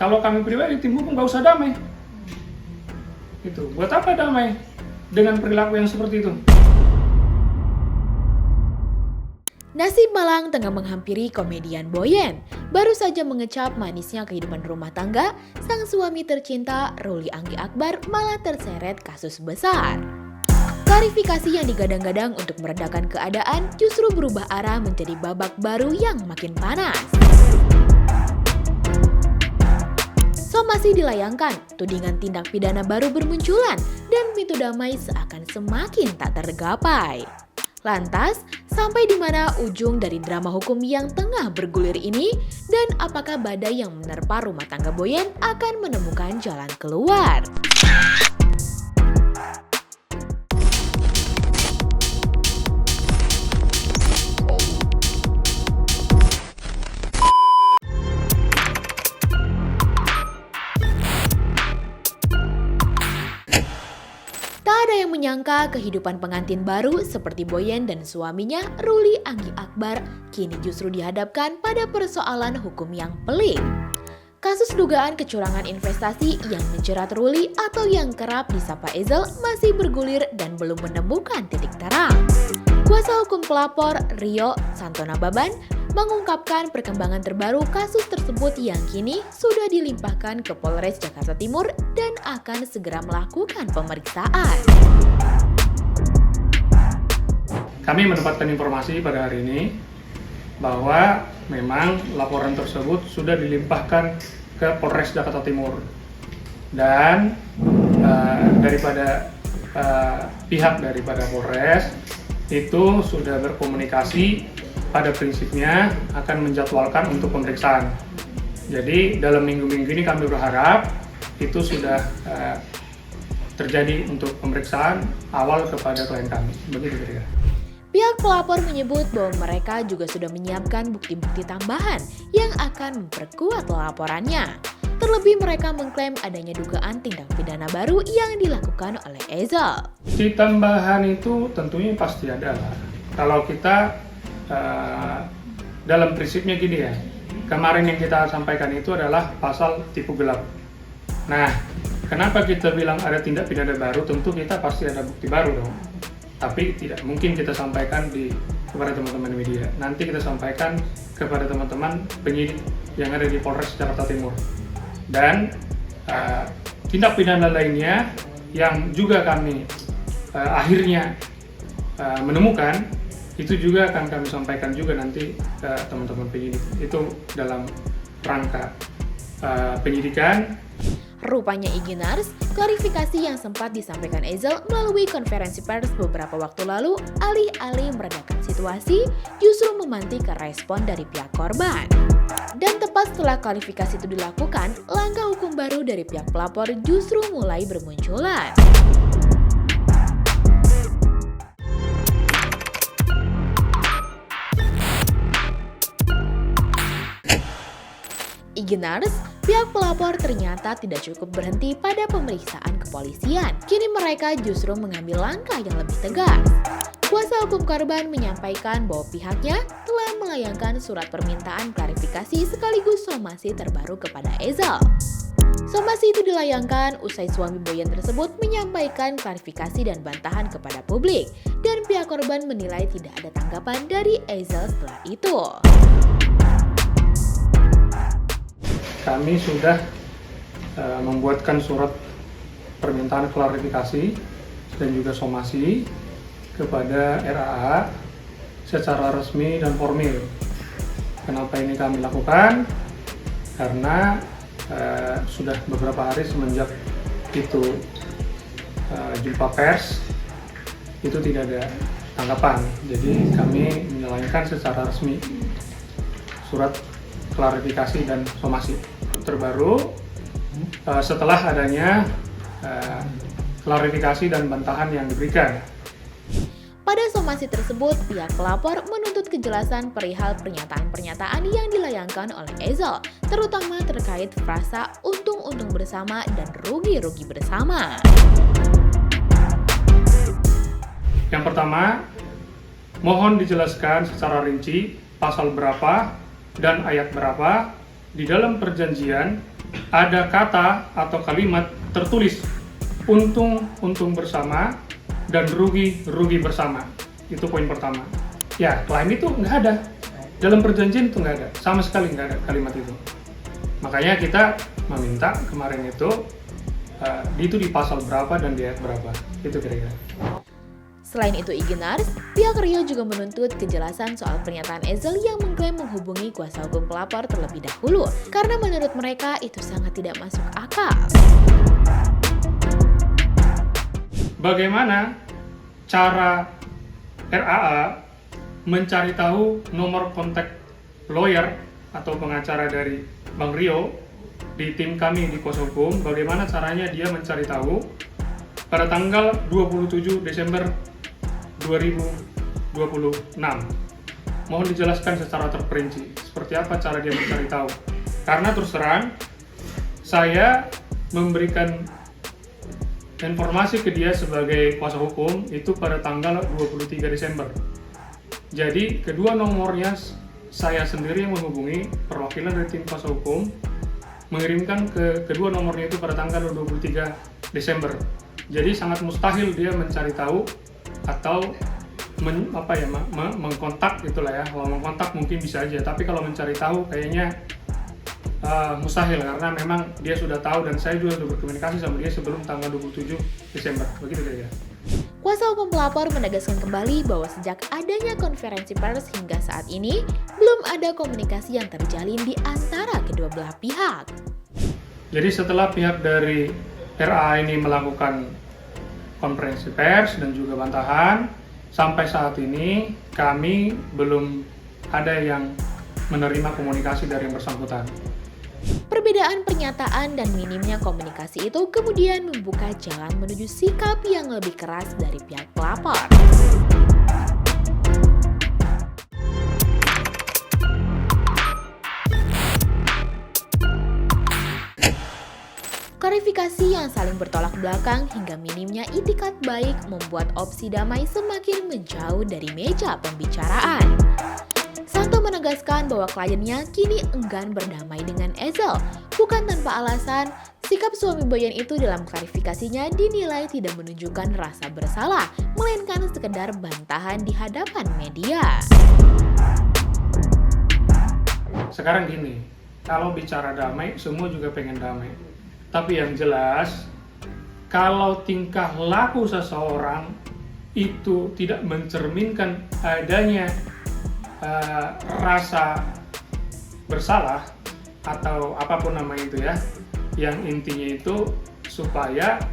kalau kami pribadi tim hukum nggak usah damai. Itu buat apa damai dengan perilaku yang seperti itu? Nasib malang tengah menghampiri komedian Boyen. Baru saja mengecap manisnya kehidupan rumah tangga, sang suami tercinta Ruli Anggi Akbar malah terseret kasus besar. Klarifikasi yang digadang-gadang untuk meredakan keadaan justru berubah arah menjadi babak baru yang makin panas. Somasi dilayangkan, tudingan tindak pidana baru bermunculan, dan pintu damai seakan semakin tak tergapai. Lantas, sampai di mana ujung dari drama hukum yang tengah bergulir ini? Dan apakah badai yang menerpa rumah tangga Boyen akan menemukan jalan keluar? Tak ada yang menyangka kehidupan pengantin baru seperti Boyen dan suaminya Ruli Anggi Akbar kini justru dihadapkan pada persoalan hukum yang pelik. Kasus dugaan kecurangan investasi yang menjerat Ruli atau yang kerap disapa Ezel masih bergulir dan belum menemukan titik terang. Kuasa hukum pelapor Rio Santona Baban mengungkapkan perkembangan terbaru kasus tersebut yang kini sudah dilimpahkan ke Polres Jakarta Timur dan akan segera melakukan pemeriksaan. Kami mendapatkan informasi pada hari ini bahwa memang laporan tersebut sudah dilimpahkan ke Polres Jakarta Timur dan daripada pihak daripada Polres itu sudah berkomunikasi, pada prinsipnya akan menjadwalkan untuk pemeriksaan. Jadi dalam minggu-minggu ini kami berharap itu sudah terjadi untuk pemeriksaan awal kepada klien kami. Begitu kira-kira. Pihak pelapor menyebut bahwa mereka juga sudah menyiapkan bukti-bukti tambahan yang akan memperkuat laporannya. Terlebih mereka mengklaim adanya dugaan tindak pidana baru yang dilakukan oleh Ezel. Bukti tambahan itu tentunya pasti ada lah. Kalau kita dalam prinsipnya gini ya, kemarin yang kita sampaikan itu adalah pasal tipu gelap. Nah, kenapa kita bilang ada tindak pidana baru? Tentu kita pasti ada bukti baru dong. Tapi tidak mungkin kita sampaikan kepada teman-teman media. Nanti kita sampaikan kepada teman-teman penyidik yang ada di Polres Jakarta Timur. Dan tindak pidana lainnya yang juga kami akhirnya menemukan, itu juga akan kami sampaikan juga nanti ke teman-teman penyidik. Itu dalam rangka penyidikan. Rupanya Iginars, klarifikasi yang sempat disampaikan Ezel melalui konferensi pers beberapa waktu lalu alih-alih meredakan situasi justru memantik respon dari pihak korban. Dan tepat setelah klarifikasi itu dilakukan, langkah hukum baru dari pihak pelapor justru mulai bermunculan. Iginars, pihak pelapor ternyata tidak cukup berhenti pada pemeriksaan kepolisian. Kini mereka justru mengambil langkah yang lebih tegas. Kuasa hukum korban menyampaikan bahwa pihaknya telah melayangkan surat permintaan klarifikasi sekaligus somasi terbaru kepada Ezel. Somasi itu dilayangkan usai suami Boyen tersebut menyampaikan klarifikasi dan bantahan kepada publik, dan pihak korban menilai tidak ada tanggapan dari Ezel setelah itu. Kami sudah membuatkan surat permintaan klarifikasi dan juga somasi kepada RAA secara resmi dan formil. Kenapa ini kami lakukan? Karena sudah beberapa hari semenjak itu jumpa pers, itu tidak ada tanggapan. Jadi kami menyalakan secara resmi surat klarifikasi dan somasi terbaru setelah adanya klarifikasi dan bantahan yang diberikan. Pada somasi tersebut, pihak pelapor menuntut kejelasan perihal pernyataan-pernyataan yang dilayangkan oleh Ezel, terutama terkait frasa untung-untung bersama dan rugi-rugi bersama. Yang pertama, mohon dijelaskan secara rinci pasal berapa dan ayat berapa di dalam perjanjian ada kata atau kalimat tertulis untung bersama dan rugi bersama. Itu poin pertama. Ya, klaim itu nggak ada. Dalam perjanjian itu nggak ada. Sama sekali nggak ada kalimat itu. Makanya kita meminta kemarin itu di pasal berapa dan di ayat berapa. Itu kira-kira. Selain itu Igenars, pihak Rio juga menuntut kejelasan soal pernyataan Ezel yang mengklaim menghubungi kuasa hukum pelapor terlebih dahulu, karena menurut mereka itu sangat tidak masuk akal. Bagaimana cara RAA mencari tahu nomor kontak lawyer atau pengacara dari Bang Rio di tim kami di kuasa hukum? Bagaimana caranya dia mencari tahu pada tanggal 27 Desember 2026. Mohon dijelaskan secara terperinci seperti apa cara dia mencari tahu. Karena terus terang saya memberikan informasi ke dia sebagai kuasa hukum itu pada tanggal 23 Desember. Jadi kedua nomornya saya sendiri yang menghubungi perwakilan dari tim kuasa hukum mengirimkan ke kedua nomornya itu pada tanggal 23 Desember. Jadi sangat mustahil dia mencari tahu atau mengkontak gitulah ya. Kalau mengkontak mungkin bisa aja, tapi kalau mencari tahu kayaknya mustahil karena memang dia sudah tahu dan saya juga sudah berkomunikasi sama dia sebelum tanggal 27 Desember. Begitu kira-kira. Kuasa hukum pelapor menegaskan kembali bahwa sejak adanya konferensi pers hingga saat ini belum ada komunikasi yang terjalin di antara kedua belah pihak. Jadi setelah pihak dari RA ini melakukan konferensi pers dan juga bantahan, sampai saat ini kami belum ada yang menerima komunikasi dari yang bersangkutan. Perbedaan pernyataan dan minimnya komunikasi itu kemudian membuka jalan menuju sikap yang lebih keras dari pihak pelapor. Klarifikasi yang saling bertolak belakang hingga minimnya itikat baik membuat opsi damai semakin menjauh dari meja pembicaraan. Santo menegaskan bahwa kliennya kini enggan berdamai dengan Ezel. Bukan tanpa alasan, sikap suami Boyan itu dalam klarifikasinya dinilai tidak menunjukkan rasa bersalah, melainkan sekedar bantahan di hadapan media. Sekarang gini, kalau bicara damai, semua juga pengen damai. Tapi yang jelas, kalau tingkah laku seseorang itu tidak mencerminkan adanya rasa bersalah atau apapun nama itu ya, yang intinya itu supaya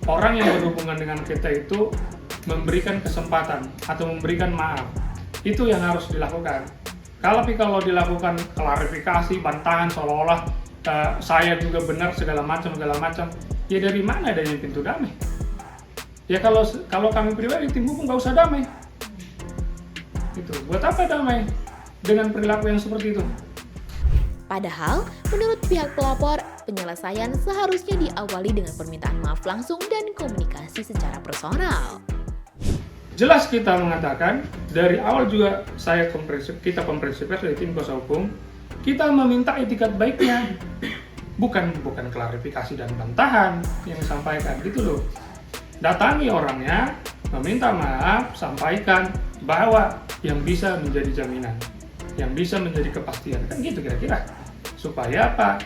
orang yang berhubungan dengan kita itu memberikan kesempatan atau memberikan maaf. Itu yang harus dilakukan. Kalau dilakukan klarifikasi, bantahan seolah-olah saya juga benar segala macam, ya dari mana adanya pintu damai? Ya kalau kami pribadi tim hukum nggak usah damai. Gitu. Buat apa damai dengan perilaku yang seperti itu? Padahal, menurut pihak pelapor, penyelesaian seharusnya diawali dengan permintaan maaf langsung dan komunikasi secara personal. Jelas kita mengatakan, dari awal juga kita komprehensif dari tim kuasa hukum, kita meminta itikat baiknya, bukan klarifikasi dan bantahan yang disampaikan gitu loh. Datangi orangnya, meminta maaf, sampaikan bahwa yang bisa menjadi jaminan, yang bisa menjadi kepastian, kan gitu kira-kira. Supaya apa?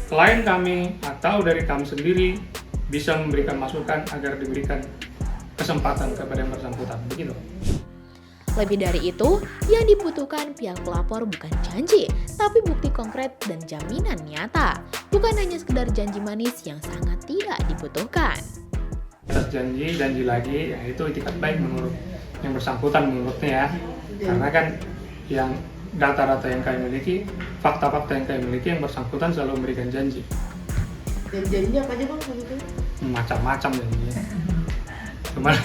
Klien kami atau dari kami sendiri bisa memberikan masukan agar diberikan kesempatan kepada yang bersangkutan, begitu. Lebih dari itu, yang dibutuhkan pihak pelapor bukan janji, tapi bukti konkret dan jaminan nyata. Bukan hanya sekedar janji manis yang sangat tidak dibutuhkan. Atas janji lagi, ya itu itikat baik menurut yang bersangkutan menurutnya ya. Karena kan yang data-data yang kami miliki, fakta-fakta yang kami miliki, yang bersangkutan selalu memberikan janji. Dan janjinya apa aja bang waktu itu? Macam-macam janjinya. Cuman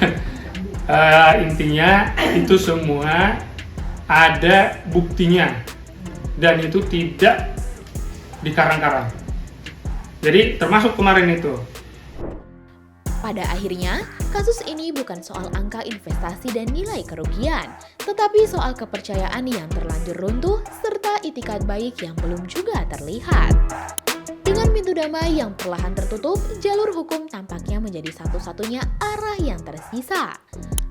intinya itu semua ada buktinya dan itu tidak dikarang-karang. Jadi termasuk kemarin itu. Pada akhirnya, kasus ini bukan soal angka investasi dan nilai kerugian, tetapi soal kepercayaan yang terlanjur runtuh serta itikat baik yang belum juga terlihat. pintu damai yang perlahan tertutup, jalur hukum tampaknya menjadi satu-satunya arah yang tersisa.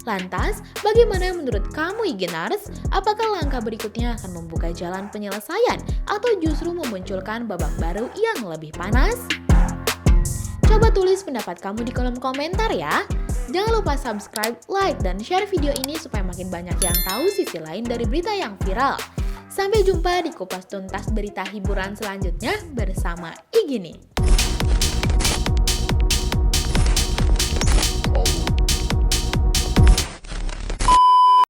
Lantas, bagaimana menurut kamu Igenars? Apakah langkah berikutnya akan membuka jalan penyelesaian atau justru memunculkan babak baru yang lebih panas? Coba tulis pendapat kamu di kolom komentar ya. Jangan lupa subscribe, like, dan share video ini supaya makin banyak yang tahu sisi lain dari berita yang viral. Sampai jumpa di kupas tuntas berita hiburan selanjutnya bersama Igini.